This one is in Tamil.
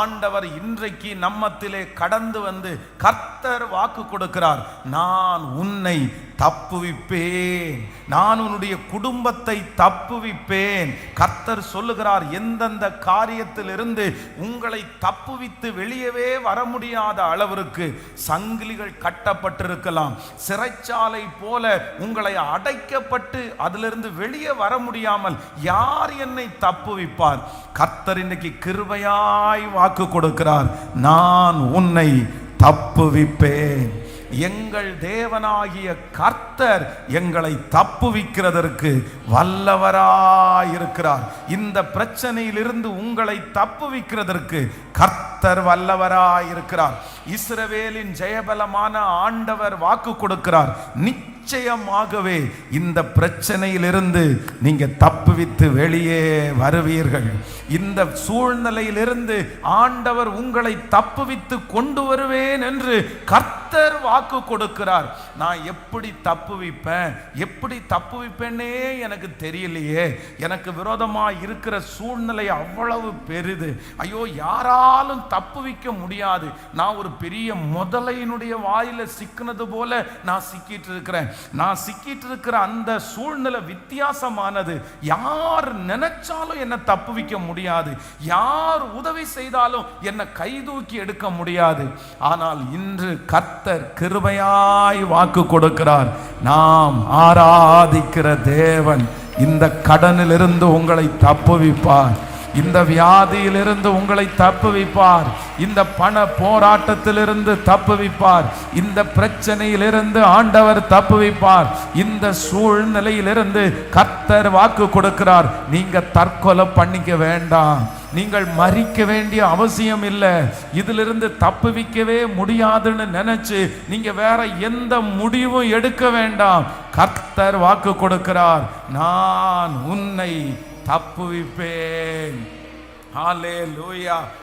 ஆண்டவர் இன்றைக்கு நம்மத்திலே கடந்து வந்து கர்த்தர் வாக்கு கொடுக்கிறார், நான் உன்னை தப்புவிப்பேன், நான் உன்னுடைய குடும்பத்தை தப்புவிப்பேன். கர்த்தர் சொல்லுகிறார், எந்தெந்த காரியத்திலிருந்து உங்களை தப்புவித்து வெளியவே வர முடியாத அளவிற்கு சங்கிலிகள் கட்டப்பட்டிருக்கலாம், சிறைச்சாலை போல உங்களை அடைக்கப்பட்டு அதிலிருந்து வெளியே வர முடியாமல் யார் என்னை தப்புவிப்பார்? கர்த்தர் இன்னைக்கு கிருபையாய் வாக்கு கொடுக்கிறார், நான் உன்னை தப்புவிப்பேன். எங்கள் தேவனாகிய கர்த்தர் எங்களை தப்புவிக்கிறதற்கு வல்லவராயிருக்கிறார். இந்த பிரச்சனையிலிருந்து உங்களை தப்புவிக்கிறதற்கு கர்த்தர் வல்லவராயிருக்கிறார். இஸ்ரவேலின் ஜெயபலமான ஆண்டவர் வாக்கு கொடுக்கிறார், நிச்சயமாகவே இந்த பிரச்சனையிலிருந்து நீங்க தப்புவித்து வெளியே வருவீர்கள். இந்த சூழ்நிலையிலிருந்து ஆண்டவர் உங்களை தப்புவித்து கொண்டு வருவேன் என்று கர்த்தர் வாக்கு கொடுக்கிறார். நான் எப்படி தப்புவிப்பேன், எப்படி தப்புவிப்பேன்னே எனக்கு தெரியலையே, எனக்கு விரோதமாக இருக்கிற சூழ்நிலை அவ்வளவு பெரிது, ஐயோ யாராலும் தப்புவிக்க முடியாது, நான் ஒரு பெரிய முதலையினுடைய வாயில சிக்கினது போல நான் சிக்கிட்டு இருக்கிறேன், நான் சிக்கிட்டு இருக்கிற அந்த சூழ்நிலை வித்தியாசமானது, யார் நினைச்சாலும் என்னை தப்புவிக்க முடியாது, யார் உதவி செய்தாலும் என்னை கைதூக்கி எடுக்க முடியாது. ஆனால் இன்று கர்த்தர் கிருபையாய் வாக்கு கொடுக்கிறார், நாம் ஆராதிக்கிற தேவன் இந்த கடனிலிருந்து உங்களை தப்புவிப்பார், இந்த வியாதியிலிருந்து உங்களை தப்புவிப்பார், இந்த பண போராட்டத்திலிருந்து தப்புவிப்பார், இந்த பிரச்சனையிலிருந்து ஆண்டவர் தப்புவிப்பார். இந்த சூழ்நிலையிலிருந்து கர்த்தர் வாக்கு கொடுக்கிறார், நீங்க தற்கொலை பண்ணிக்க வேண்டாம், நீங்கள் மறிக்க வேண்டிய அவசியம் இல்லை, இதிலிருந்து தப்புவிக்கவே முடியாதுன்னு நினைச்சு நீங்க வேற எந்த முடிவும் எடுக்க வேண்டாம். கர்த்தர் வாக்கு கொடுக்கிறார், நான் உன்னை தப்புவிப்பேன். ஹல்லேலூயா.